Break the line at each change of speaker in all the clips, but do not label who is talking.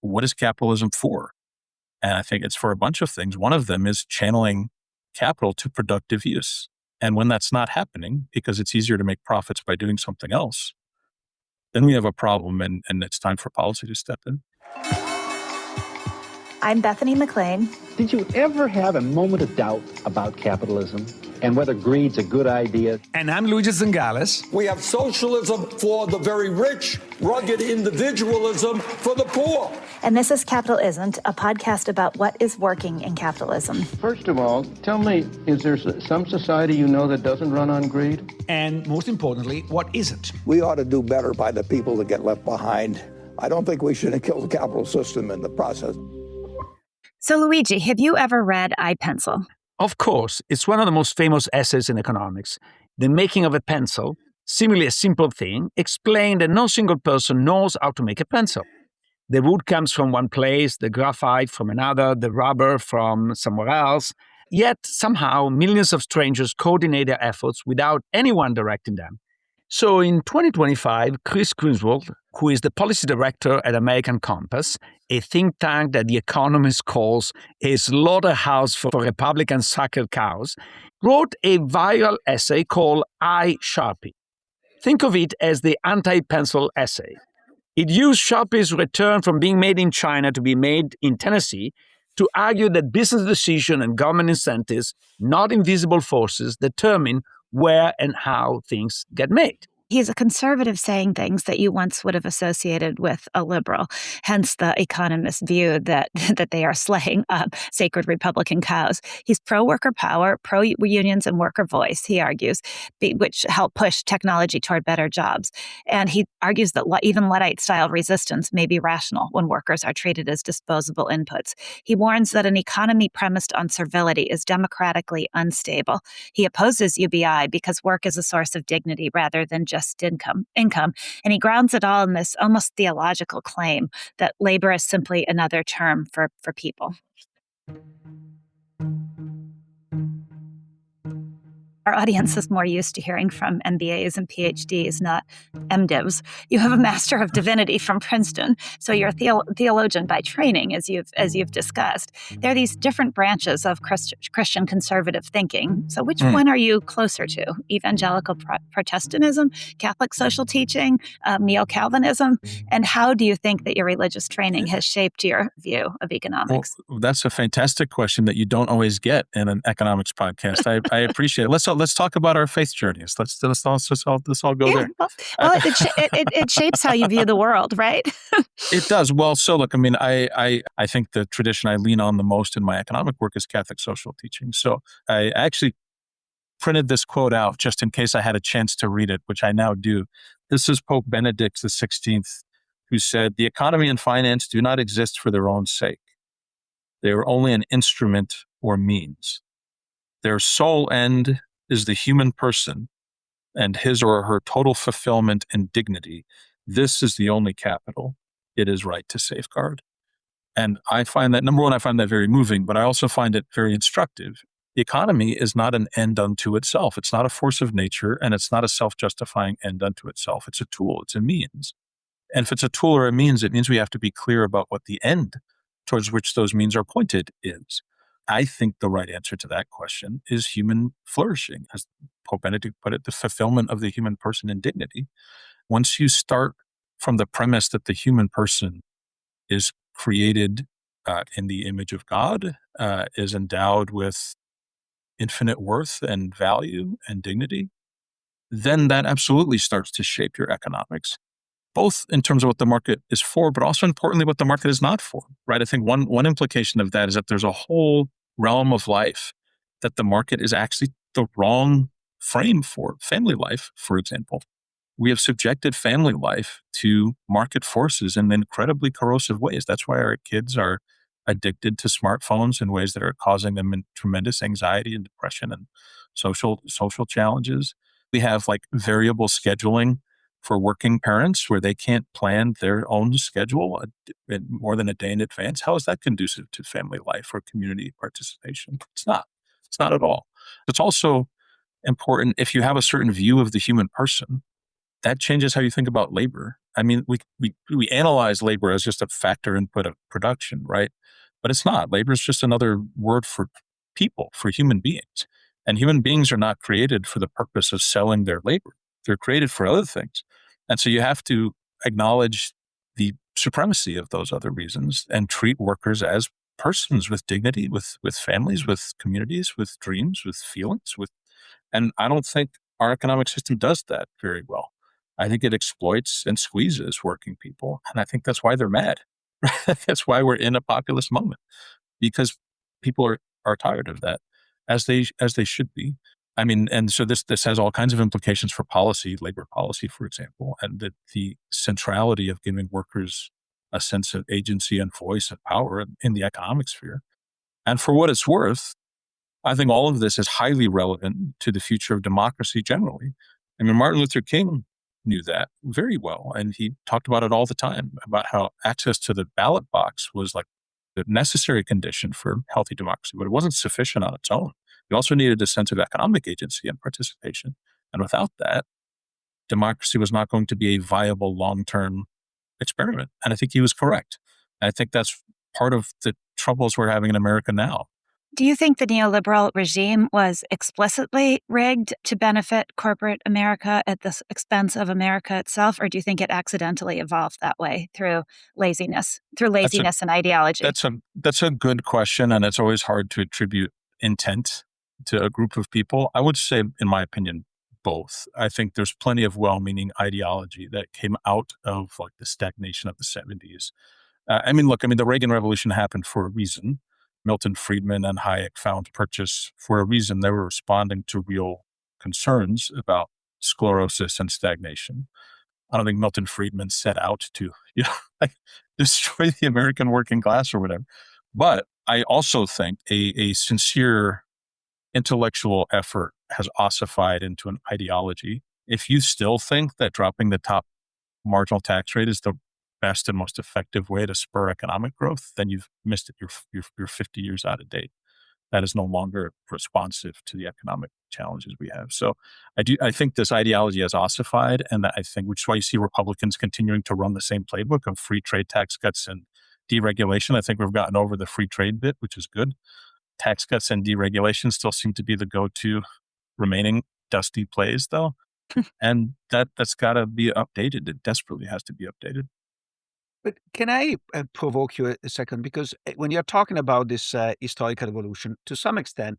what is capitalism for? And I think it's for a bunch of things. One of them is channeling capital to productive use. And when that's not happening, because it's easier to make profits by doing something else, then we have a problem, and it's time for policy to step in.
I'm Bethany McLean.
Did you ever have a moment of doubt about capitalism and whether greed's a good idea?
And I'm Luigi Zingales.
We have socialism for the very rich, rugged individualism for the poor.
And this is Capital Isn't, a podcast about what is working in capitalism.
First of all, tell me, is there some society you know that doesn't run on greed?
And most importantly, what isn't?
We ought to do better by the people that get left behind. I don't think we should kill the capital system in the process.
So, Luigi, have you ever read I, Pencil?
Of course. It's one of the most famous essays in economics. The making of a pencil, seemingly a simple thing, explained that no single person knows how to make a pencil. The wood comes from one place, the graphite from another, the rubber from somewhere else. Yet, somehow, millions of strangers coordinate their efforts without anyone directing them. So in 2025, Chris Griswold, who is the policy director at American Compass, a think tank that The Economist calls a slaughterhouse for Republican suckered cows, wrote a viral essay called I, Sharpie. Think of it as the anti-pencil essay. It used Sharpie's return from being made in China to be made in Tennessee to argue that business decision and government incentives, not invisible forces, determine where and how things get made.
He's a conservative saying things that you once would have associated with a liberal, hence the Economist view that they are slaying sacred Republican cows. He's pro-worker power, pro-unions and worker voice, he argues, which help push technology toward better jobs. And he argues that even Luddite-style resistance may be rational when workers are treated as disposable inputs. He warns that an economy premised on servility is democratically unstable. He opposes UBI because work is a source of dignity rather than just income, and he grounds it all in this almost theological claim that labor is simply another term for people. Our audience is more used to hearing from MBAs and PhDs, not MDivs. You have a Master of Divinity from Princeton, so you're a theologian by training, as you've discussed. There are these different branches of Christian conservative thinking. So which one are you closer to? Evangelical Protestantism, Catholic social teaching, Neo-Calvinism? And how do you think that your religious training has shaped your view of economics?
Well, that's a fantastic question that you don't always get in an economics podcast. I appreciate it. Let's talk about our faith journeys. Let's all go there.
Well, it shapes how you view the world, right?
It does. Well, so look, I mean, I think the tradition I lean on the most in my economic work is Catholic social teaching. So I actually printed this quote out just in case I had a chance to read it, which I now do. This is Pope Benedict XVI, who said, "The economy and finance do not exist for their own sake. They are only an instrument or means. Their sole end is the human person and his or her total fulfillment and dignity. This is the only capital it is right to safeguard." And I find that, number one, I find that very moving, but I also find it very instructive. The economy is not an end unto itself. It's not a force of nature, and it's not a self-justifying end unto itself. It's a tool. It's a means. And if it's a tool or a means, it means we have to be clear about what the end towards which those means are pointed is. I think the right answer to that question is human flourishing, as Pope Benedict put it, the fulfillment of the human person in dignity. Once you start from the premise that the human person is created in the image of God, is endowed with infinite worth and value and dignity, then that absolutely starts to shape your economics, both in terms of what the market is for, but also importantly, what the market is not for, right? I think one implication of that is that there's a whole realm of life that the market is actually the wrong frame for. Family life, for example. We have subjected family life to market forces in incredibly corrosive ways. That's why our kids are addicted to smartphones in ways that are causing them tremendous anxiety and depression and social challenges. We have like variable scheduling for working parents where they can't plan their own schedule more than a day in advance. How is that conducive to family life or community participation? It's not. It's not at all. It's also important if you have a certain view of the human person, that changes how you think about labor. I mean, we analyze labor as just a factor input of production, right? But it's not. Labor is just another word for people, for human beings. And human beings are not created for the purpose of selling their labor. They're created for other things. And so you have to acknowledge the supremacy of those other reasons and treat workers as persons with dignity, with families, with communities, with dreams, with feelings, and I don't think our economic system does that very well. I think it exploits and squeezes working people. And I think that's why they're mad. That's why we're in a populist moment, because people are tired of that, as they should be. I mean, and so this has all kinds of implications for policy, labor policy, for example, and the centrality of giving workers a sense of agency and voice and power in the economic sphere. And for what it's worth, I think all of this is highly relevant to the future of democracy generally. I mean, Martin Luther King knew that very well, and he talked about it all the time, about how access to the ballot box was like the necessary condition for healthy democracy, but it wasn't sufficient on its own. You also needed a sense of economic agency and participation. And without that, democracy was not going to be a viable long-term experiment. And I think he was correct. And I think that's part of the troubles we're having in America now.
Do you think the neoliberal regime was explicitly rigged to benefit corporate America at the expense of America itself, or do you think it accidentally evolved that way through laziness and ideology?
That's a good question, and it's always hard to attribute intent to a group of people. I would say, in my opinion, both. I think there's plenty of well-meaning ideology that came out of like the stagnation of the 70s. The Reagan Revolution happened for a reason. Milton Friedman and Hayek found purchase for a reason. They were responding to real concerns about sclerosis and stagnation. I don't think Milton Friedman set out to, destroy the American working class or whatever. But I also think a sincere intellectual effort has ossified into an ideology. If you still think that dropping the top marginal tax rate is the best and most effective way to spur economic growth, then you've missed it. You're 50 years out of date. That is no longer responsive to the economic challenges we have. So I think this ideology has ossified, and I think, which is why you see Republicans continuing to run the same playbook of free trade, tax cuts, and deregulation. I think we've gotten over the free trade bit, which is good. Tax cuts and deregulation still seem to be the go-to remaining dusty plays, though. And that's got to be updated. It desperately has to be updated.
But can I provoke you a second? Because when you're talking about this historical evolution, to some extent,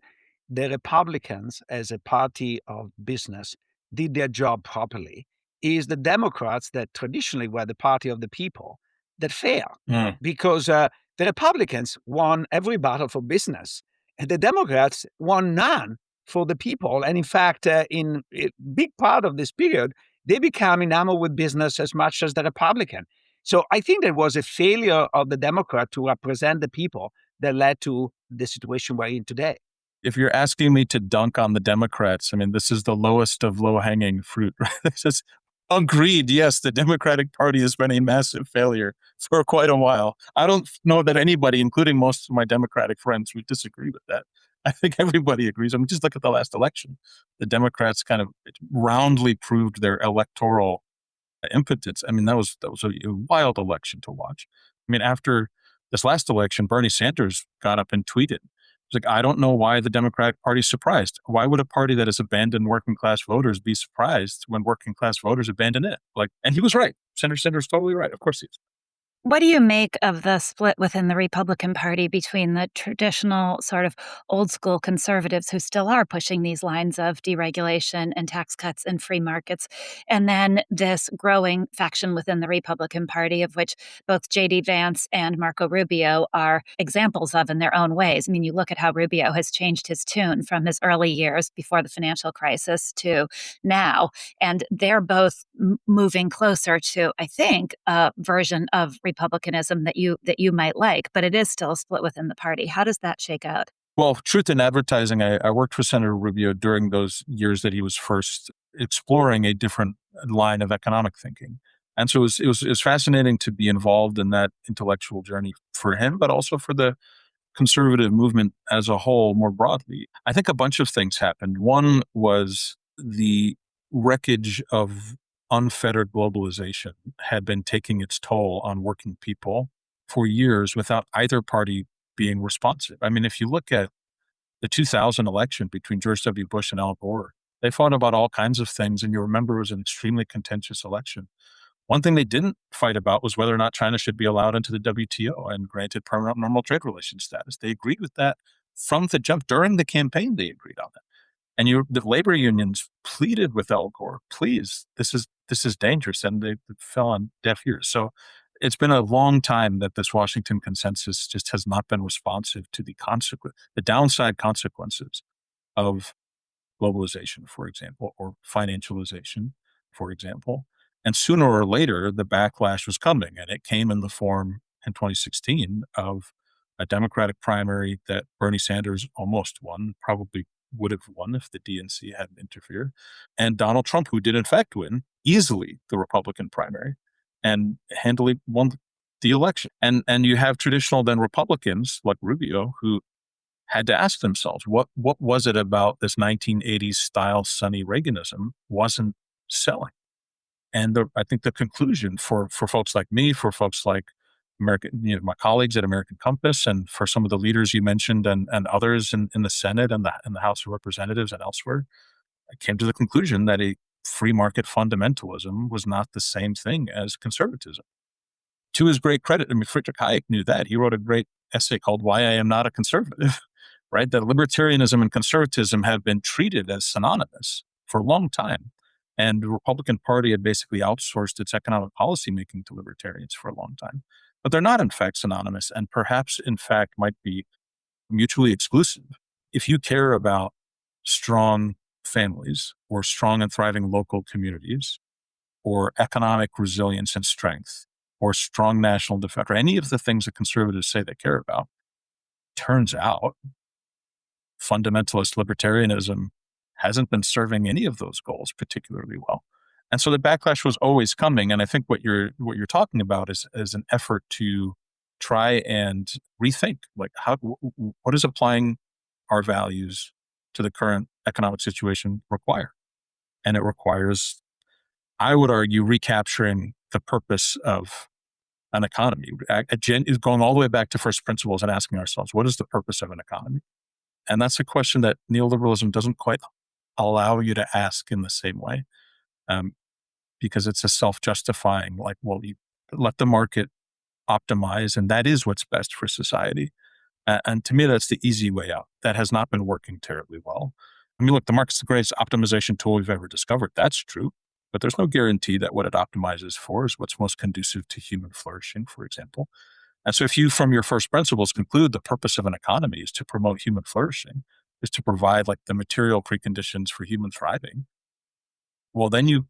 the Republicans, as a party of business, did their job properly. Is the Democrats, that traditionally were the party of the people, that fail. Because the Republicans won every battle for business, and the Democrats won none for the people. And in fact, in a big part of this period, they became enamored with business as much as the Republican. So I think there was a failure of the Democrat to represent the people that led to the situation we're in today.
If you're asking me to dunk on the Democrats, I mean, this is the lowest of low-hanging fruit. This is agreed. Yes, the Democratic Party has been a massive failure for quite a while. I don't know that anybody, including most of my Democratic friends, would disagree with that. I think everybody agrees. I mean, just look at the last election. The Democrats kind of roundly proved their electoral impotence. I mean, that was a wild election to watch. I mean, after this last election, Bernie Sanders got up and tweeted, he's like, I don't know why the Democratic Party is surprised. Why would a party that has abandoned working class voters be surprised when working class voters abandon it? And he was right. Senator Sanders totally right. Of course he is.
What do you make of the split within the Republican Party between the traditional sort of old school conservatives who still are pushing these lines of deregulation and tax cuts and free markets, and then this growing faction within the Republican Party, of which both J.D. Vance and Marco Rubio are examples of in their own ways? I mean, you look at how Rubio has changed his tune from his early years before the financial crisis to now, and they're both moving closer to, I think, a version of Republicanism that you might like, but it is still a split within the party. How does that shake out?
Well, truth in advertising, I worked for Senator Rubio during those years that he was first exploring a different line of economic thinking. And so it was fascinating to be involved in that intellectual journey for him, but also for the conservative movement as a whole more broadly. I think a bunch of things happened. One was the wreckage of unfettered globalization had been taking its toll on working people for years without either party being responsive. I mean, if you look at the 2000 election between George W. Bush and Al Gore, they fought about all kinds of things, and you remember it was an extremely contentious election. One thing they didn't fight about was whether or not China should be allowed into the WTO and granted permanent normal trade relation status. They agreed with that from the jump. During the campaign, they agreed on that. And the labor unions pleaded with Al Gore, please, this is dangerous, and they fell on deaf ears. So it's been a long time that this Washington consensus just has not been responsive to the downside consequences of globalization, for example, or financialization, for example. And sooner or later, the backlash was coming, and it came in the form in 2016 of a Democratic primary that Bernie Sanders almost won, probably would have won if the DNC hadn't interfered, and Donald Trump, who did in fact win easily the Republican primary and handily won the election. And you have traditional then Republicans like Rubio who had to ask themselves, what was it about this 1980s style sunny Reaganism wasn't selling? And I think the conclusion for folks like me, for folks like my colleagues at American Compass, and for some of the leaders you mentioned, and others in the Senate and the House of Representatives and elsewhere, I came to the conclusion that a free market fundamentalism was not the same thing as conservatism. To his great credit, I mean, Friedrich Hayek knew that. He wrote a great essay called "Why I Am Not a Conservative," right? That libertarianism and conservatism have been treated as synonymous for a long time. And the Republican Party had basically outsourced its economic policy making to libertarians for a long time. But they're not, in fact, synonymous, and perhaps, in fact, might be mutually exclusive. If you care about strong families or strong and thriving local communities or economic resilience and strength or strong national defense, or any of the things that conservatives say they care about, turns out fundamentalist libertarianism hasn't been serving any of those goals particularly well. And so the backlash was always coming. And I think what you're talking about is an effort to try and rethink, like, what is applying our values to the current economic situation require? And it requires, I would argue, recapturing the purpose of an economy, going all the way back to first principles and asking ourselves, what is the purpose of an economy? And that's a question that neoliberalism doesn't quite allow you to ask in the same way, because it's a self-justifying, like, well, you let the market optimize, and that is what's best for society. And to me, that's the easy way out. That has not been working terribly well. I mean, look, the market's the greatest optimization tool we've ever discovered. That's true. But there's no guarantee that what it optimizes for is what's most conducive to human flourishing, for example. And so if you, from your first principles, conclude the purpose of an economy is to promote human flourishing, is to provide like the material preconditions for human thriving, well, then you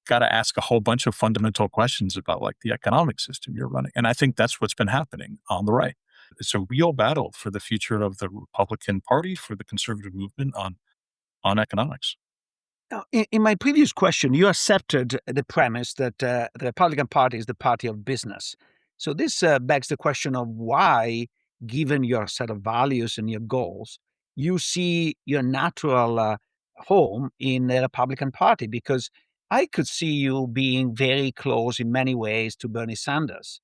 got to ask a whole bunch of fundamental questions about like the economic system you're running. And I think that's what's been happening on the right. It's a real battle for the future of the Republican Party, for the conservative movement on economics.
Now, in my previous question, you accepted the premise that the Republican Party is the party of business. So this begs the question of why, given your set of values and your goals, you see your natural home in the Republican Party, because I could see you being very close in many ways to Bernie Sanders.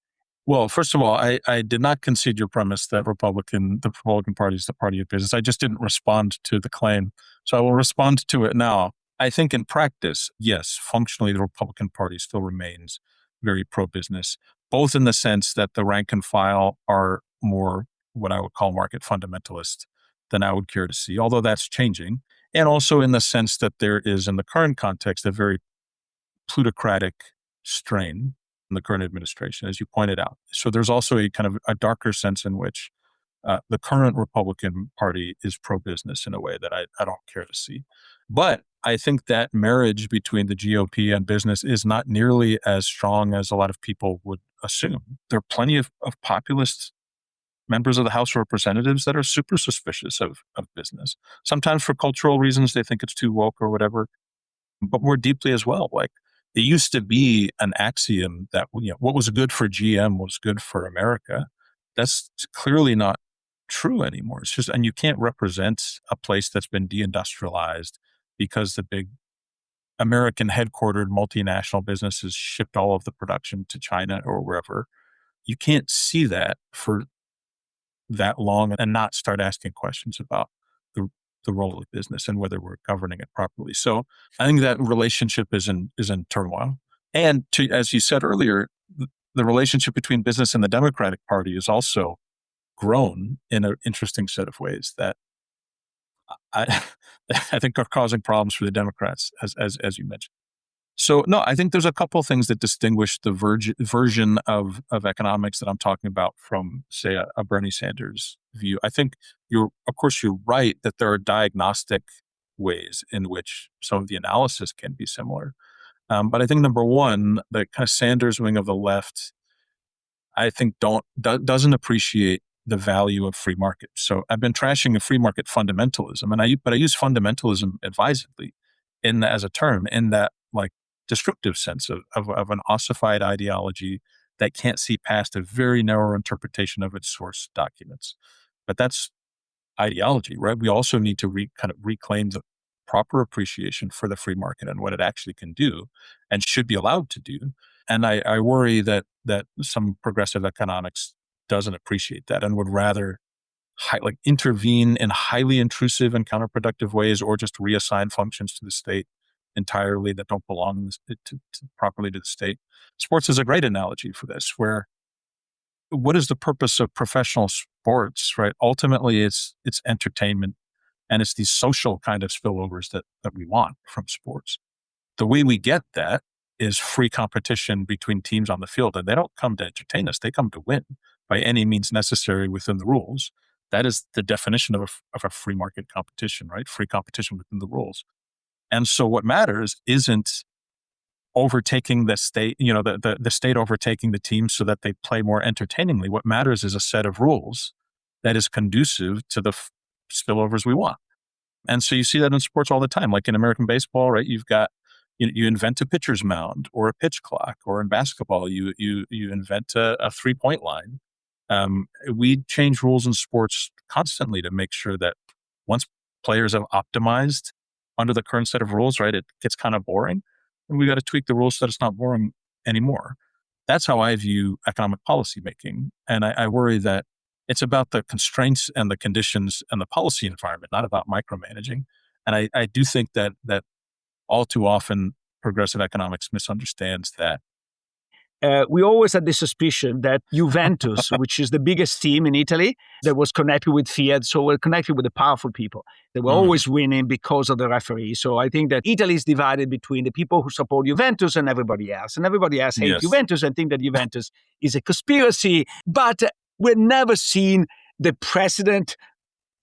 Well, first of all, I did not concede your premise that the Republican Party is the party of business. I just didn't respond to the claim. So I will respond to it now. I think in practice, yes, functionally, the Republican Party still remains very pro-business, both in the sense that the rank and file are more what I would call market fundamentalist than I would care to see, although that's changing. And also in the sense that there is, in the current context, a very plutocratic strain in the current administration, as you pointed out. So there's also a kind of a darker sense in which the current Republican Party is pro-business in a way that I don't care to see. But I think that marriage between the GOP and business is not nearly as strong as a lot of people would assume. There are plenty of populist members of the House of Representatives that are super suspicious of business. Sometimes for cultural reasons, they think it's too woke or whatever, but more deeply as well. Like, it used to be an axiom that, what was good for GM was good for America. That's clearly not true anymore. It's just, and you can't represent a place that's been deindustrialized because the big American headquartered multinational businesses shipped all of the production to China or wherever. You can't see that for that long and not start asking questions about the role of business and whether we're governing it properly. So I think that relationship is in turmoil. And as you said earlier, the relationship between business and the Democratic Party is also grown in an interesting set of ways that I I think are causing problems for the Democrats, as you mentioned. So no, I think there's a couple of things that distinguish the version of economics that I'm talking about from, say, a Bernie Sanders view. I think you're right that there are diagnostic ways in which some of the analysis can be similar. But I think number one, the kind of Sanders wing of the left, I think doesn't appreciate the value of free market. So I've been trashing a free market fundamentalism, but I use fundamentalism advisedly as a term in that like descriptive sense of an ossified ideology that can't see past a very narrow interpretation of its source documents. But that's ideology, right? We also need to kind of reclaim the proper appreciation for the free market and what it actually can do and should be allowed to do. And I worry that some progressive economics doesn't appreciate that and would rather intervene in highly intrusive and counterproductive ways, or just reassign functions to the state entirely that don't belong properly to the state. Sports is a great analogy for this, where what is the purpose of professional sports, right? Ultimately, it's entertainment, and it's these social kind of spillovers that we want from sports. The way we get that is free competition between teams on the field, and they don't come to entertain us. They come to win by any means necessary within the rules. That is the definition of a free market competition, right? Free competition within the rules. And so what matters isn't overtaking the state, the state overtaking the team so that they play more entertainingly. What matters is a set of rules that is conducive to the spillovers we want. And so you see that in sports all the time, like in American baseball, right? You've got, you invent a pitcher's mound or a pitch clock, or in basketball, you invent a 3-point line. We change rules in sports constantly to make sure that once players have optimized under the current set of rules, right, it gets kind of boring, and we got to tweak the rules so that it's not boring anymore. That's how I view economic policy making. And I worry that it's about the constraints and the conditions and the policy environment, not about micromanaging. And I do think that all too often progressive economics misunderstands that.
We always had the suspicion that Juventus, which is the biggest team in Italy, that was connected with Fiat, so we're connected with the powerful people. They were always winning because of the referee. So I think that Italy is divided between the people who support Juventus and everybody else. And everybody else hates Juventus and think that Juventus is a conspiracy. But we've never seen the president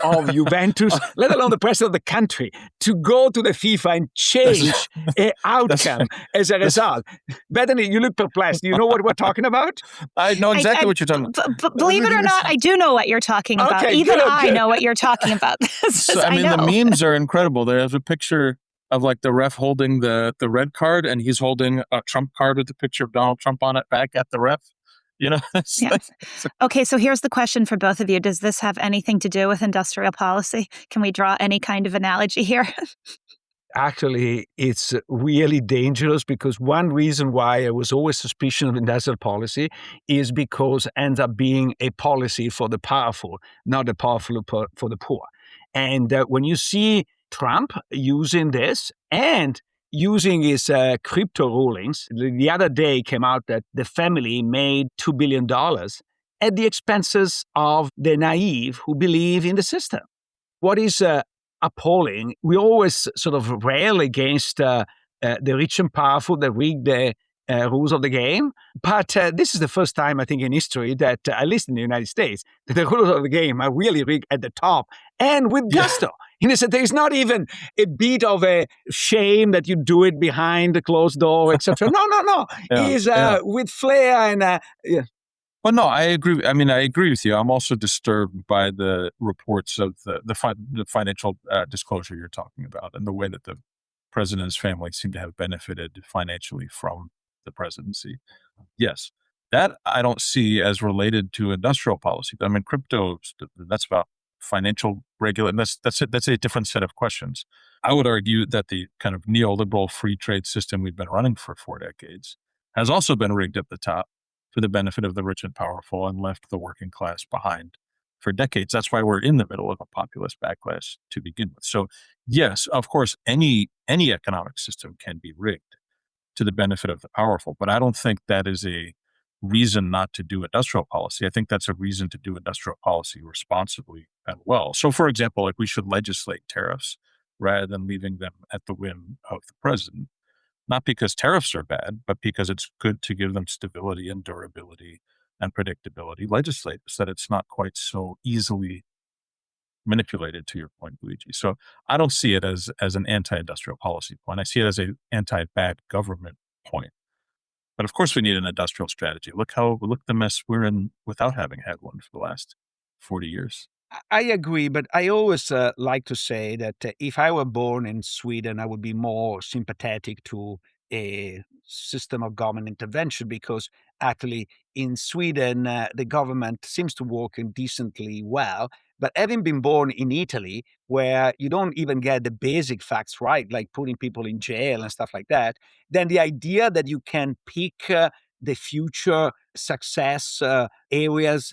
of Juventus, let alone the president of the country, to go to the FIFA and change an outcome as a result. Bethany, you look perplexed. Do you know what we're talking about?
I know exactly what you're talking about.
Believe it or not, I do know what you're talking about.
Okay,
Even
good.
I know what you're talking about.
So, I mean, the memes are incredible. There's a picture of like the ref holding the red card, and he's holding a Trump card with the picture of Donald Trump on it back at the ref.
Okay, so here's the question for both of you. Does this have anything to do with industrial policy? Can we draw any kind of analogy here?
Actually, it's really dangerous, because one reason why I was always suspicious of industrial policy is because it ends up being a policy for the powerful, not the powerful for the poor. And when you see Trump using this and using his crypto rulings, the other day came out that the family made $2 billion at the expenses of the naive who believe in the system. What is appalling, we always sort of rail against the rich and powerful that rig the rules of the game. But this is the first time, I think, in history that, at least in the United States, that the rules of the game are really rigged at the top and with gusto. In a sense, there is not even a bit of a shame that you do it behind the closed door, etc. No. It's with flair and
Well, no, I agree. I mean, I agree with you. I'm also disturbed by the reports of the financial disclosure you're talking about, and the way that the president's family seem to have benefited financially from the presidency. Yes, that I don't see as related to industrial policy. I mean, crypto, that's about financial regulation. That's a different set of questions. I would argue that the kind of neoliberal free trade system we've been running for 4 decades has also been rigged at the top for the benefit of the rich and powerful and left the working class behind for decades. That's why we're in the middle of a populist backlash to begin with. So yes, of course, any economic system can be rigged to the benefit of the powerful, but I don't think that is a reason not to do industrial policy. I think that's a reason to do industrial policy responsibly and well. So for example, like we should legislate tariffs rather than leaving them at the whim of the president, not because tariffs are bad, but because it's good to give them stability and durability and predictability, legislate so that it's not quite so easily manipulated, to your point, Luigi. So I don't see it as an anti-industrial policy point. I see it as an anti-bad government point. But of course we need an industrial strategy. Look the mess we're in without having had one for the last 40 years.
I agree, but I always like to say that if I were born in Sweden, I would be more sympathetic to a system of government intervention because actually in Sweden, the government seems to work decently well. But having been born in Italy, where you don't even get the basic facts right, like putting people in jail and stuff like that, then the idea that you can pick the future success areas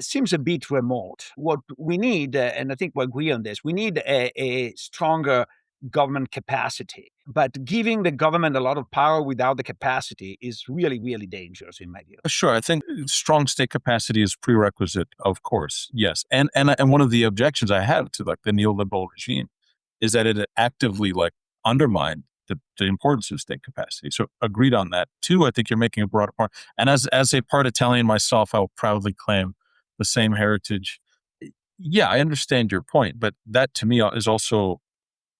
seems a bit remote. What we need, and I think we agree on this, we need a stronger government capacity. But giving the government a lot of power without the capacity is really, really dangerous in my view.
Sure, I think strong state capacity is prerequisite, of course, yes. And one of the objections I have to like the neoliberal regime is that it actively like undermined the importance of state capacity. So agreed on that. Two, I think you're making a broader point. And as a part Italian myself, I will proudly claim the same heritage. Yeah, I understand your point, but that to me is also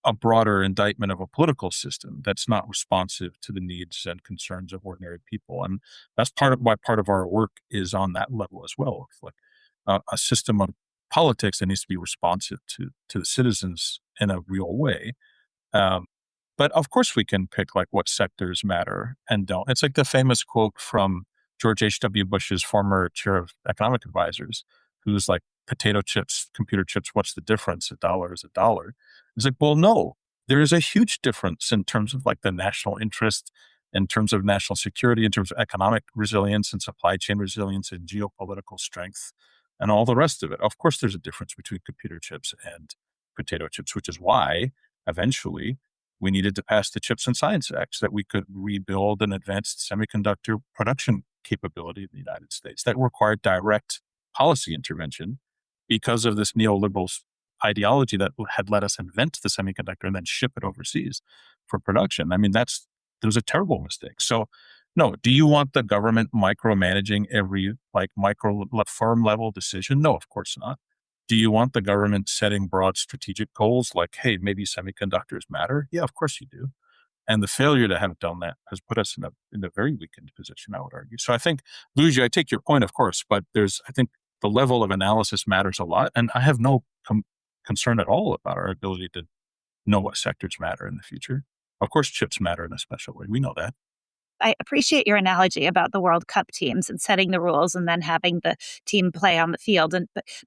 a broader indictment of a political system that's not responsive to the needs and concerns of ordinary people. And that's part of our work is on that level as well. Like a system of politics that needs to be responsive to the citizens in a real way. But of course we can pick like what sectors matter and don't. It's like the famous quote from George H.W. Bush's former chair of economic advisors, who's like, potato chips, computer chips, what's the difference? $1 is $1. It's like, well, no, there is a huge difference in terms of like the national interest, in terms of national security, in terms of economic resilience and supply chain resilience and geopolitical strength and all the rest of it. Of course, there's a difference between computer chips and potato chips, which is why eventually we needed to pass the Chips and Science Act so that we could rebuild an advanced semiconductor production capability in the United States that required direct policy intervention because of this neoliberal ideology that had let us invent the semiconductor and then ship it overseas for production. I mean, that was a terrible mistake. So no, do you want the government micromanaging every like firm level decision? No, of course not. Do you want the government setting broad strategic goals like, hey, maybe semiconductors matter? Yeah, of course you do. And the failure to have done that has put us in a very weakened position, I would argue. So I think, Luigi, I take your point, of course, but I think the level of analysis matters a lot. And I have no concern at all about our ability to know what sectors matter in the future. Of course, chips matter in a special way. We know that.
I appreciate your analogy about the World Cup teams and setting the rules and then having the team play on the field.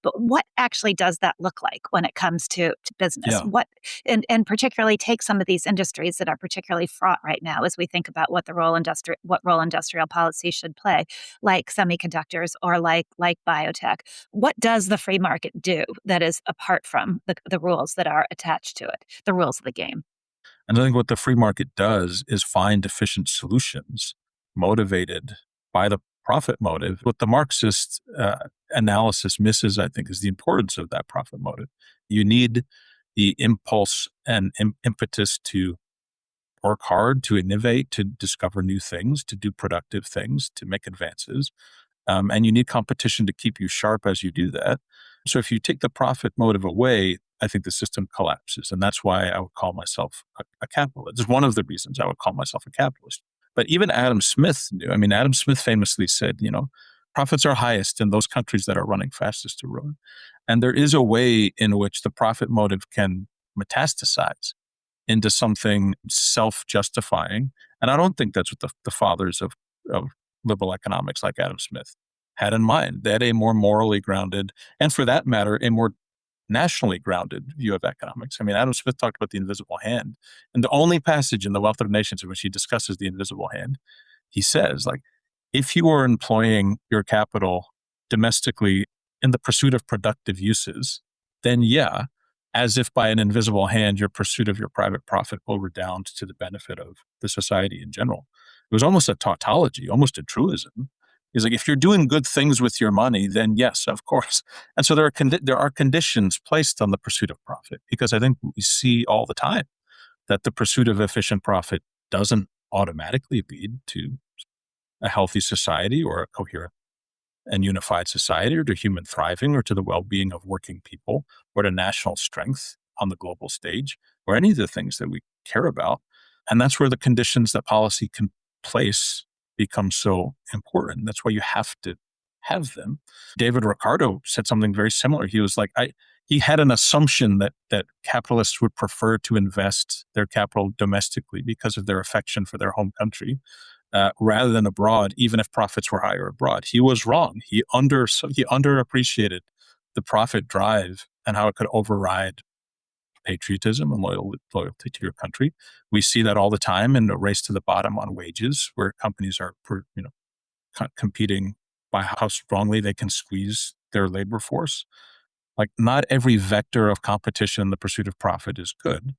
But what actually does that look like when it comes to business?
Yeah.
What and particularly take some of these industries that are particularly fraught right now as we think about what role industrial policy should play, like semiconductors or like biotech. What does the free market do that is apart from the rules that are attached to it, the rules of the game?
And I think what the free market does is find efficient solutions motivated by the profit motive. What the Marxist analysis misses, I think, is the importance of that profit motive. You need the impulse and impetus to work hard, to innovate, to discover new things, to do productive things, to make advances. And you need competition to keep you sharp as you do that. So if you take the profit motive away, I think the system collapses. And that's why I would call myself a capitalist. It's one of the reasons I would call myself a capitalist. But even Adam Smith knew. I mean, Adam Smith famously said, profits are highest in those countries that are running fastest to ruin. And there is a way in which the profit motive can metastasize into something self-justifying. And I don't think that's what the fathers of liberal economics like Adam Smith had in mind. They had a more morally grounded, and for that matter, a more nationally grounded view of economics. I mean, Adam Smith talked about the invisible hand, and the only passage in The Wealth of Nations in which he discusses the invisible hand, he says, like, if you are employing your capital domestically in the pursuit of productive uses, then yeah, as if by an invisible hand, your pursuit of your private profit will redound to the benefit of the society in general. It was almost a tautology, almost a truism. He's like, if you're doing good things with your money, then yes, of course. And so there are conditions placed on the pursuit of profit, because I think we see all the time that the pursuit of efficient profit doesn't automatically lead to a healthy society or a coherent and unified society, or to human thriving, or to the well-being of working people, or to national strength on the global stage, or any of the things that we care about. And that's where the conditions that policy can place become so important. That's why you have to have them. David Ricardo said something very similar. He was like, he had an assumption that capitalists would prefer to invest their capital domestically because of their affection for their home country, rather than abroad, even if profits were higher abroad. He was wrong. He underappreciated the profit drive and how it could override patriotism and loyalty to your country. We see that all the time in a race to the bottom on wages, where companies are competing by how strongly they can squeeze their labor force. Like, not every vector of competition in the pursuit of profit is good.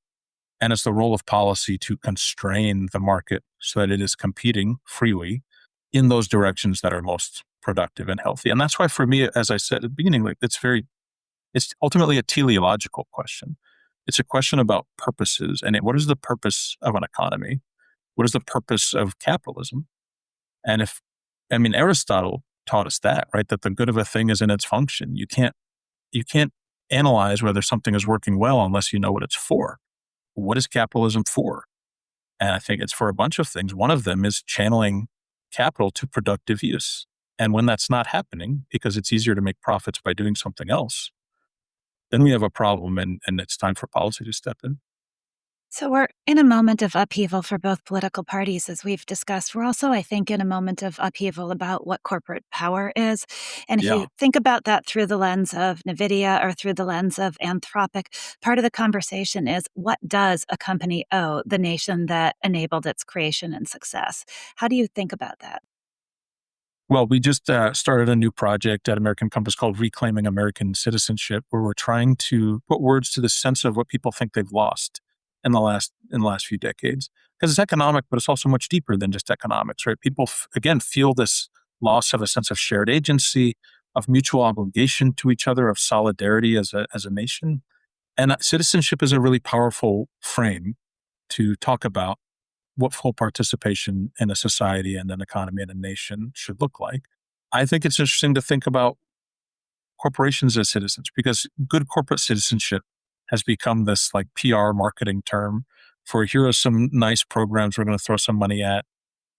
And it's the role of policy to constrain the market so that it is competing freely in those directions that are most productive and healthy. And that's why, for me, as I said at the beginning, like, it's ultimately a teleological question. It's a question about purposes. And what is the purpose of an economy? What is the purpose of capitalism? And Aristotle taught us that, right? That the good of a thing is in its function. You can't analyze whether something is working well unless you know what it's for. What is capitalism for? And I think it's for a bunch of things. One of them is channeling capital to productive use. And when that's not happening, because it's easier to make profits by doing something else, then we have a problem, and it's time for policy to step in.
So we're in a moment of upheaval for both political parties, as we've discussed. We're also, I think, in a moment of upheaval about what corporate power is. And if you think about that through the lens of NVIDIA or through the lens of Anthropic, part of the conversation is, what does a company owe the nation that enabled its creation and success? How do you think about that?
Well, we just started a new project at American Compass called Reclaiming American Citizenship, where we're trying to put words to the sense of what people think they've lost in the last few decades. Because it's economic, but it's also much deeper than just economics, right? People, again, feel this loss of a sense of shared agency, of mutual obligation to each other, of solidarity as a nation. And citizenship is a really powerful frame to talk about what full participation in a society and an economy and a nation should look like. I think it's interesting to think about corporations as citizens, because good corporate citizenship has become this like PR marketing term for, here are some nice programs we're going to throw some money at.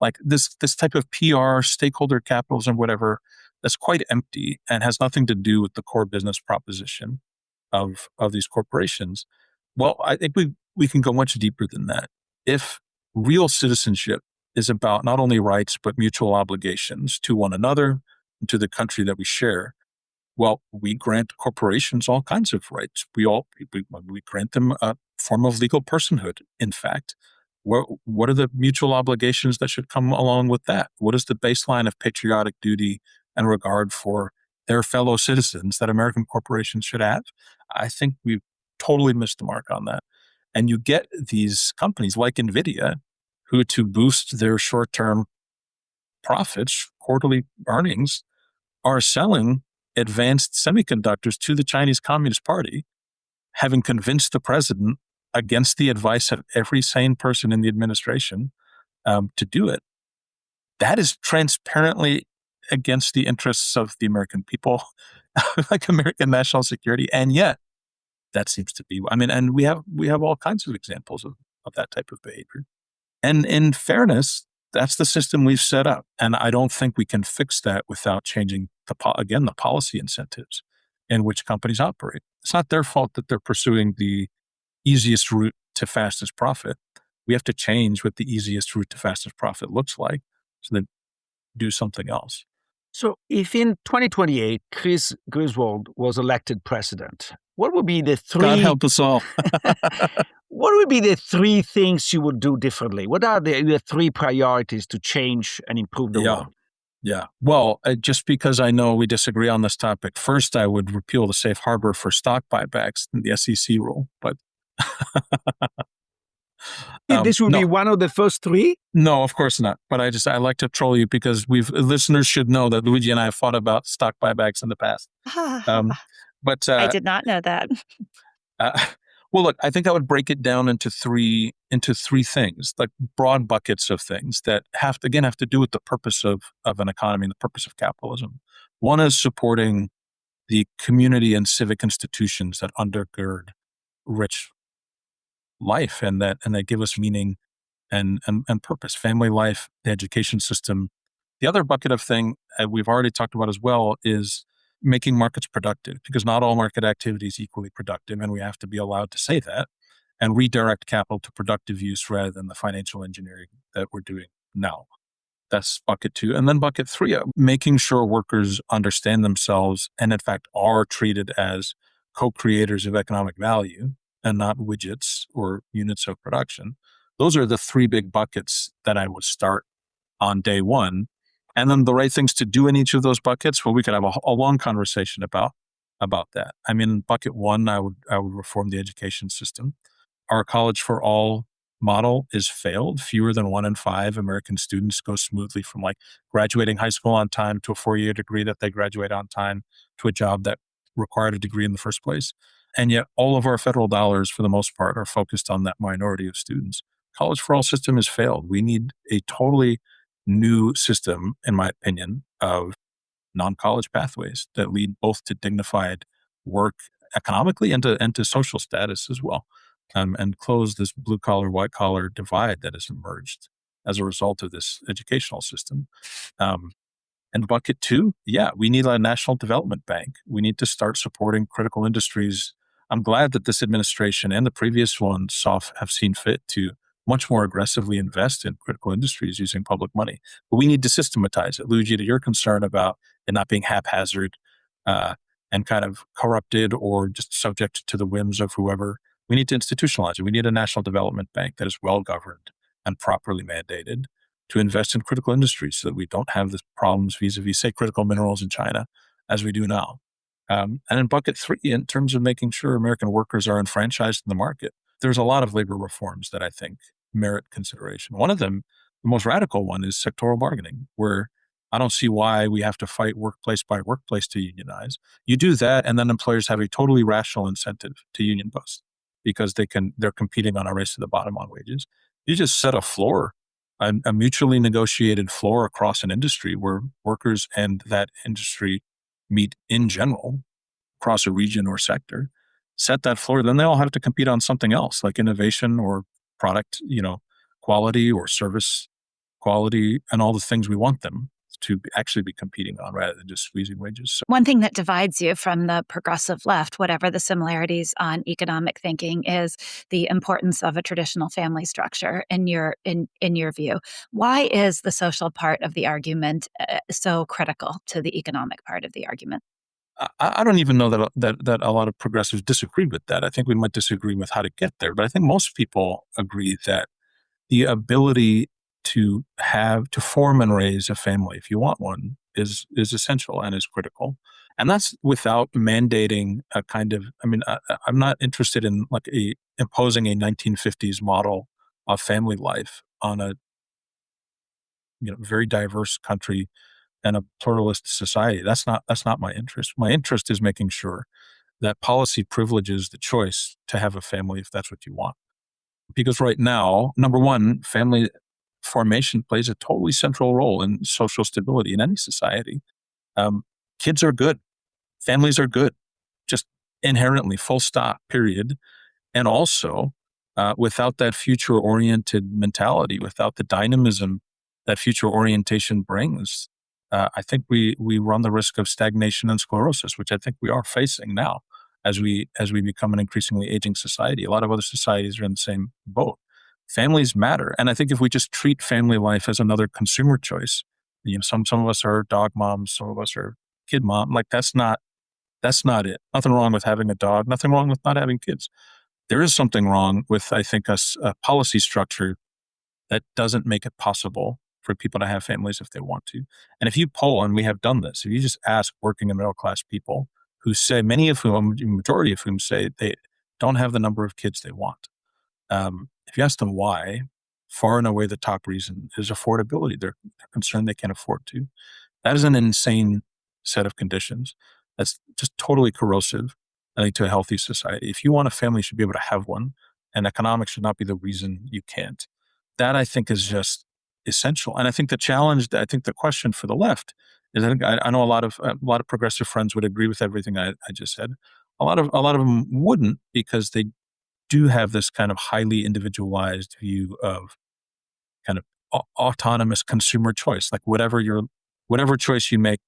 Like this type of PR, stakeholder capitalism, whatever, that's quite empty and has nothing to do with the core business proposition of these corporations. Well, I think we can go much deeper than that. If real citizenship is about not only rights, but mutual obligations to one another and to the country that we share, well, we grant corporations all kinds of rights. We grant them a form of legal personhood, in fact. What are the mutual obligations that should come along with that? What is the baseline of patriotic duty and regard for their fellow citizens that American corporations should have? I think we've totally missed the mark on that. And you get these companies like NVIDIA, who, to boost their short-term profits, quarterly earnings, are selling advanced semiconductors to the Chinese Communist Party, having convinced the president, against the advice of every sane person in the administration, to do it. That is transparently against the interests of the American people, like American national security. And yet, that seems to be, and we have all kinds of examples of that type of behavior. And in fairness, that's the system we've set up. And I don't think we can fix that without changing, the policy incentives in which companies operate. It's not their fault that they're pursuing the easiest route to fastest profit. We have to change what the easiest route to fastest profit looks like, so then do something else.
So if in 2028, Chris Griswold was elected president, what would be the
God help us all.
what would be the three things you would do differently? What are the three priorities to change and improve the world?
Yeah. Well, just because I know we disagree on this topic, first I would repeal the safe harbor for stock buybacks and the SEC rule. But
This would be one of the first three?
No, of course not. But I like to troll you because listeners should know that Luigi and I have fought about stock buybacks in the past. But
I did not know that.
Well, look, I think I would break it down into three things, like broad buckets of things that have to do with the purpose of an economy and the purpose of capitalism. One is supporting the community and civic institutions that undergird rich life and that give us meaning and purpose. Family life, the education system. The other bucket of thing we've already talked about as well is making markets productive, because not all market activity is equally productive, and we have to be allowed to say that and redirect capital to productive use rather than the financial engineering that we're doing now. That's bucket two. And then bucket three, making sure workers understand themselves and in fact are treated as co-creators of economic value and not widgets or units of production. Those are the three big buckets that I would start on day one. And then the right things to do in each of those buckets, well, we could have a long conversation about that. I mean, bucket one, I would reform the education system. Our college for all model is failed. Fewer than 1 in 5 American students go smoothly from like graduating high school on time to a 4-year degree that they graduate on time to a job that required a degree in the first place. And yet all of our federal dollars, for the most part, are focused on that minority of students. College for all system has failed. We need a totally new system, in my opinion, of non-college pathways that lead both to dignified work economically and to social status as well, and close this blue-collar, white-collar divide that has emerged as a result of this educational system. And bucket two, we need a national development bank. We need to start supporting critical industries. I'm glad that this administration and the previous ones have seen fit to much more aggressively invest in critical industries using public money. But we need to systematize it. Luigi, to your concern about it not being haphazard and kind of corrupted or just subject to the whims of whoever, we need to institutionalize it. We need a national development bank that is well-governed and properly mandated to invest in critical industries so that we don't have the problems vis-a-vis, say, critical minerals in China as we do now. And in bucket three, in terms of making sure American workers are enfranchised in the market, there's a lot of labor reforms that I think merit consideration. One of them, the most radical one, is sectoral bargaining, where I don't see why we have to fight workplace by workplace to unionize. You do that, and then employers have a totally rational incentive to union bust because they're competing on a race to the bottom on wages. You just set a floor, a mutually negotiated floor across an industry where workers and that industry meet in general across a region or sector. Set that floor, then they all have to compete on something else like innovation or product, quality or service quality and all the things we want them to actually be competing on rather than just squeezing wages. So,
one thing that divides you from the progressive left, whatever the similarities on economic thinking, is the importance of a traditional family structure in your view. Why is the social part of the argument so critical to the economic part of the argument?
I don't even know that a lot of progressives disagree with that. I think we might disagree with how to get there, but I think most people agree that the ability to form and raise a family, if you want one, is essential and is critical. And that's without mandating a kind of, I'm not interested in imposing a 1950s model of family life on a very diverse country and a pluralist society. That's not my interest. My interest is making sure that policy privileges the choice to have a family if that's what you want. Because right now, number one, family formation plays a totally central role in social stability in any society. Kids are good. Families are good. Just inherently, full stop, period. And also, without that future-oriented mentality, without the dynamism that future orientation brings, I think we run the risk of stagnation and sclerosis, which I think we are facing now as we become an increasingly aging society. A lot of other societies are in the same boat. Families matter. And I think if we just treat family life as another consumer choice, some of us are dog moms, some of us are kid mom, that's not That's not it. Nothing wrong with having a dog. Nothing wrong with not having kids. There is something wrong with, I think, a policy structure that doesn't make it possible for people to have families if they want to. And if you poll, and we have done this, if you just ask working and middle class people who say, many of whom, majority of whom say they don't have the number of kids they want. If you ask them why, far and away the top reason is affordability. They're concerned they can't afford to. That is an insane set of conditions. That's just totally corrosive, I think, to a healthy society. If you want a family, you should be able to have one, and economics should not be the reason you can't. That, I think, is just essential. And I think the challenge, I think the question for the left is, I know a lot of progressive friends would agree with everything I just said. A lot of them wouldn't, because they do have this kind of highly individualized view of kind of autonomous consumer choice. Like whatever choice you make,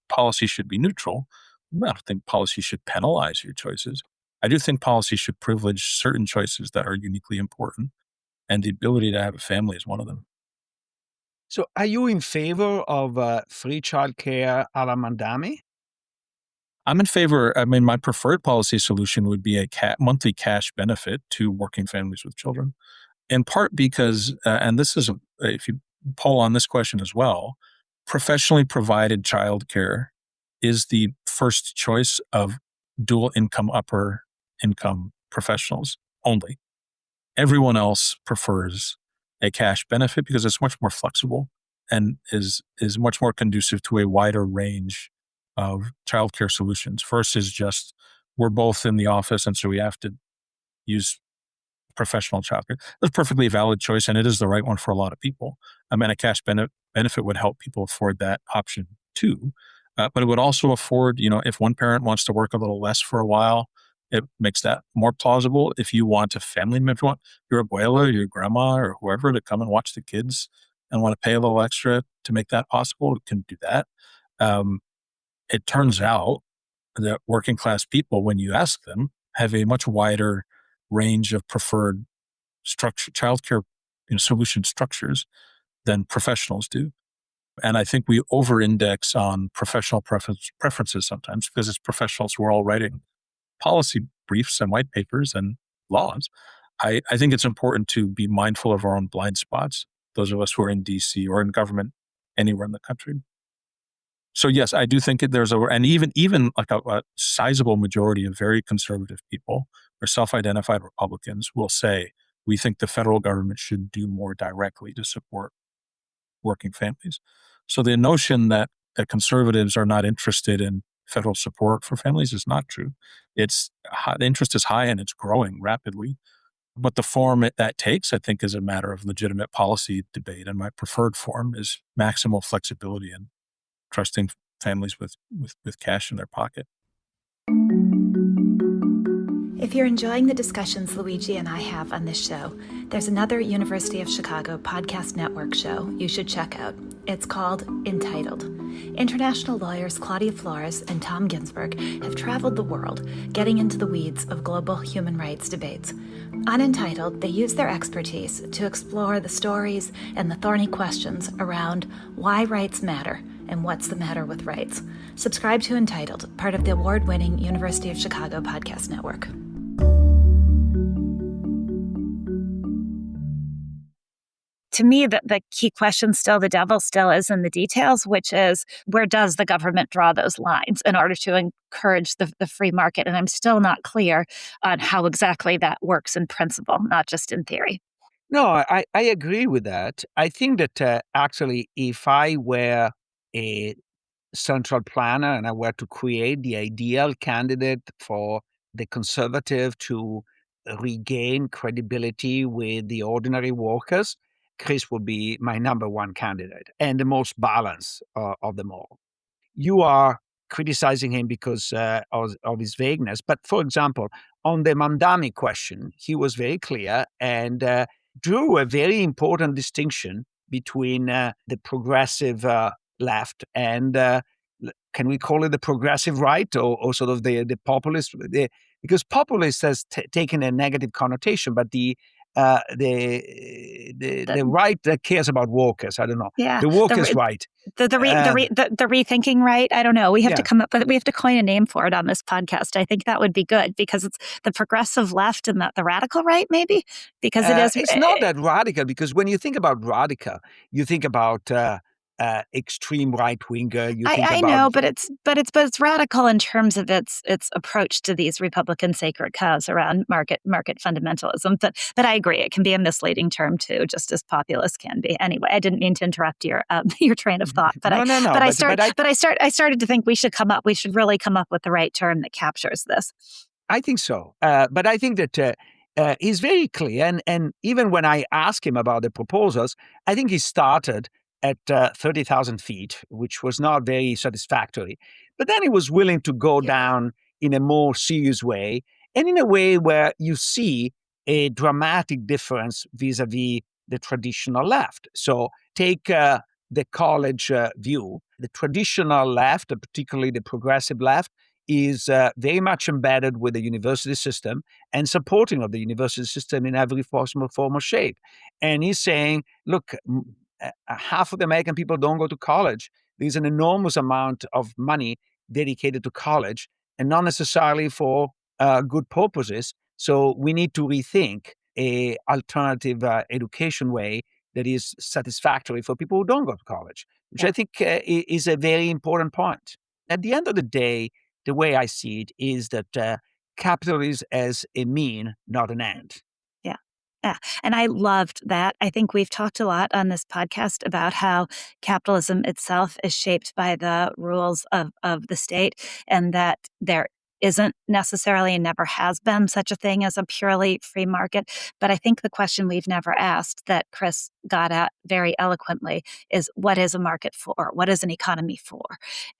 policy should be neutral. I don't think policy should penalize your choices. I do think policy should privilege certain choices that are uniquely important, and the ability to have a family is one of them.
So are you in favor of free childcare a la Mandami?
I'm in favor. I mean, my preferred policy solution would be a monthly cash benefit to working families with children, in part because, and this is, if you poll on this question as well, professionally provided childcare is the first choice of dual income, upper income professionals only. Everyone else prefers a cash benefit because it's much more flexible and is much more conducive to a wider range of childcare solutions versus just we're both in the office and so we have to use professional childcare. That's a perfectly valid choice, and it is the right one for a lot of people. I mean, a cash benefit would help people afford that option too. But it would also afford, if one parent wants to work a little less for a while, it makes that more plausible. If you want a family member, if you want your abuela, your grandma, or whoever to come and watch the kids and want to pay a little extra to make that possible, you can do that. It turns out that working class people, when you ask them, have a much wider range of preferred childcare solution structures than professionals do. And I think we over-index on professional preferences sometimes because it's professionals who are all writing policy briefs and white papers and laws. I think it's important to be mindful of our own blind spots, those of us who are in DC or in government anywhere in the country. So yes, I do think and even like a sizable majority of very conservative people or self-identified Republicans will say, we think the federal government should do more directly to support working families. So the notion that conservatives are not interested in federal support for families is not true. The interest is high and it's growing rapidly. But the form that takes, I think, is a matter of legitimate policy debate. And my preferred form is maximal flexibility and trusting families with cash in their pocket.
If you're enjoying the discussions Luigi and I have on this show, there's another University of Chicago podcast network show you should check out. It's called Entitled. International lawyers Claudia Flores and Tom Ginsburg have traveled the world, getting into the weeds of global human rights debates. On Entitled, they use their expertise to explore the stories and the thorny questions around why rights matter and what's the matter with rights. Subscribe to Entitled, part of the award-winning University of Chicago podcast network. To me, the key question still, the devil still is in the details, which is where does the government draw those lines in order to encourage the free market? And I'm still not clear on how exactly that works in principle, not just in theory.
No, I agree with that. I think that actually, if I were a central planner and I were to create the ideal candidate for the conservative to regain credibility with the ordinary workers, Chris would be my number one candidate and the most balanced of them all. You are criticizing him because of his vagueness. But for example, on the Mandami question, he was very clear and drew a very important distinction between the progressive left and can we call it the progressive right or sort of the populist? Because populist has taken a negative connotation, but the right that cares about workers, I don't know,
yeah,
the workers' right.
The rethinking, right? I don't know. We have to come up with, we have to coin a name for it on this podcast. I think that would be good because it's the progressive left and the radical right, maybe, because it is.
It's not that radical, because when you think about radical, you think about extreme right winger.
I know, but it's radical in terms of its approach to these Republican sacred cows around market fundamentalism. But I agree, it can be a misleading term too, just as populist can be. Anyway, I didn't mean to interrupt your train of thought. But I started to think we should really come up with the right term that captures this.
I think so, but I think that he's very clear, and even when I ask him about the proposals, I think he started at 30,000 feet, which was not very satisfactory. But then he was willing to go down in a more serious way, and in a way where you see a dramatic difference vis-a-vis the traditional left. So take the college view. The traditional left, particularly the progressive left, is very much embedded with the university system and supporting of the university system in every possible form or shape. And he's saying, look, half of the American people don't go to college. There's an enormous amount of money dedicated to college and not necessarily for good purposes. So we need to rethink a alternative education way that is satisfactory for people who don't go to college, which I think is a very important point. At the end of the day, the way I see it is that capitalism as a mean, not an end.
Yeah. And I loved that. I think we've talked a lot on this podcast about how capitalism itself is shaped by the rules of the state, and that there isn't necessarily and never has been such a thing as a purely free market. But I think the question we've never asked that Chris got at very eloquently is, what is a market for? What is an economy for?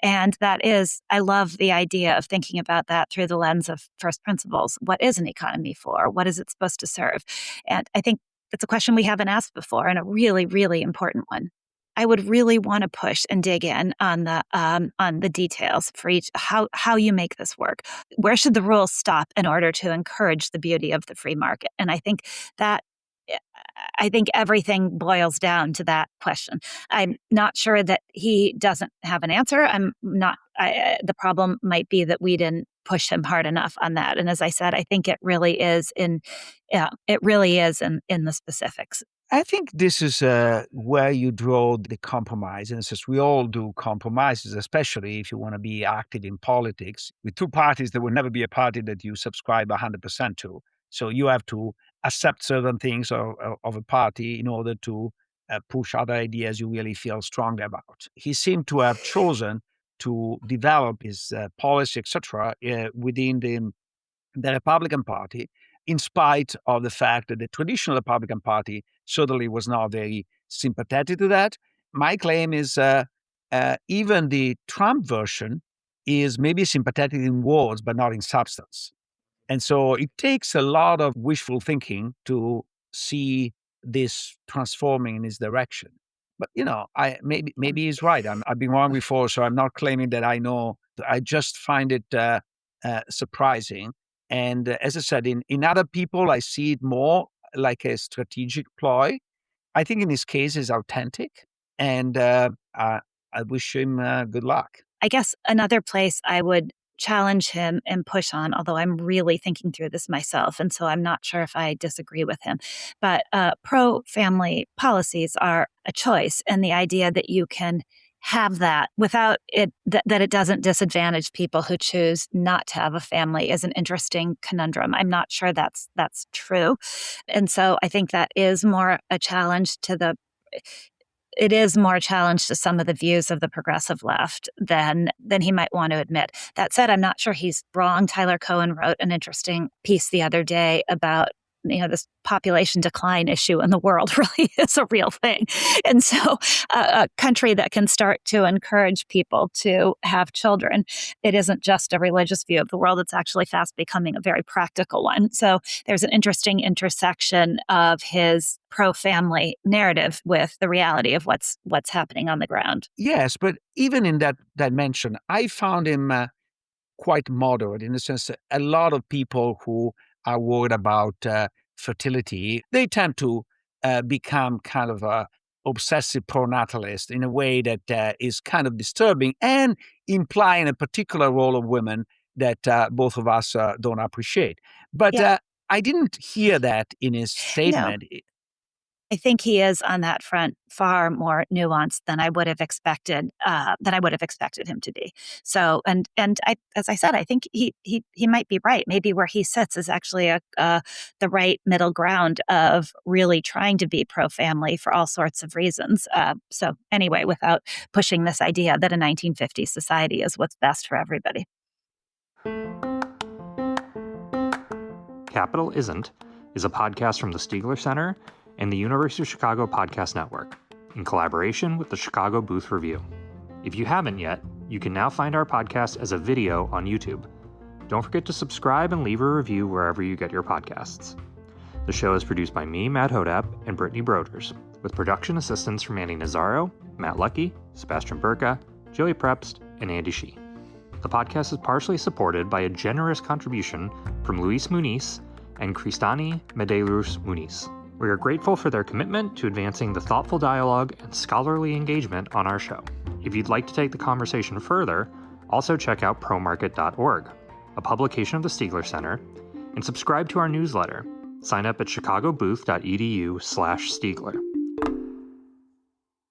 And that is, I love the idea of thinking about that through the lens of first principles. What is an economy for? What is it supposed to serve? And I think it's a question we haven't asked before, and a really, really important one. I would really want to push and dig in on the details for each, how you make this work. Where should the rules stop in order to encourage the beauty of the free market? And I think everything boils down to that question. I'm not sure that he doesn't have an answer. The problem might be that we didn't push him hard enough on that. And as I said, I think it really is in the specifics.
I think this is where you draw the compromise. And since we all do compromises, especially if you want to be active in politics, with two parties, there will never be a party that you subscribe 100% to. So you have to accept certain things of a party in order to push other ideas you really feel strongly about. He seemed to have chosen to develop his policy, etc., within the Republican Party, in spite of the fact that the traditional Republican Party certainly was not very sympathetic to that. My claim is even the Trump version is maybe sympathetic in words, but not in substance. And so it takes a lot of wishful thinking to see this transforming in this direction. But, maybe he's right. I've been wrong before, so I'm not claiming that I know. I just find it surprising. And as I said, in other people, I see it more like a strategic ploy. I think in this case, it's authentic. And I wish him good luck.
I guess another place I would challenge him and push on, although I'm really thinking through this myself, and so I'm not sure if I disagree with him, but pro-family policies are a choice, and the idea that you can have that without it, that it doesn't disadvantage people who choose not to have a family is an interesting conundrum. I'm not sure that's true. And so I think that is more a challenge to it is more a challenge to some of the views of the progressive left than he might want to admit. That said, I'm not sure he's wrong. Tyler Cohen wrote an interesting piece the other day about this population decline issue in the world really is a real thing. And so a country that can start to encourage people to have children, it isn't just a religious view of the world, it's actually fast becoming a very practical one. So there's an interesting intersection of his pro-family narrative with the reality of what's happening on the ground.
Yes, but even in that dimension, I found him quite moderate in the sense that a lot of people who are worried about fertility, they tend to become kind of obsessive pronatalist in a way that is kind of disturbing and implying a particular role of women that both of us don't appreciate. But I didn't hear that in his statement.
No. I think he is on that front far more nuanced than I would have expected. Him to be. So, and as I said, I think he might be right. Maybe where he sits is actually the right middle ground of really trying to be pro-family for all sorts of reasons. So, anyway, without pushing this idea that a 1950s society is what's best for everybody.
Capital Isn't is a podcast from the Stiegler Center and the University of Chicago Podcast Network, in collaboration with the Chicago Booth Review. If you haven't yet, you can now find our podcast as a video on YouTube. Don't forget to subscribe and leave a review wherever you get your podcasts. The show is produced by me, Matt Hodap, and Brittany Broders, with production assistance from Andy Nazaro, Matt Lucky, Sebastian Burka, Joey Prepst, and Andy Shee. The podcast is partially supported by a generous contribution from Luis Muniz and Cristani Medeiros Muniz. We are grateful for their commitment to advancing the thoughtful dialogue and scholarly engagement on our show. If you'd like to take the conversation further, also check out promarket.org, a publication of the Stiegler Center, and subscribe to our newsletter. Sign up at chicagobooth.edu/Stiegler.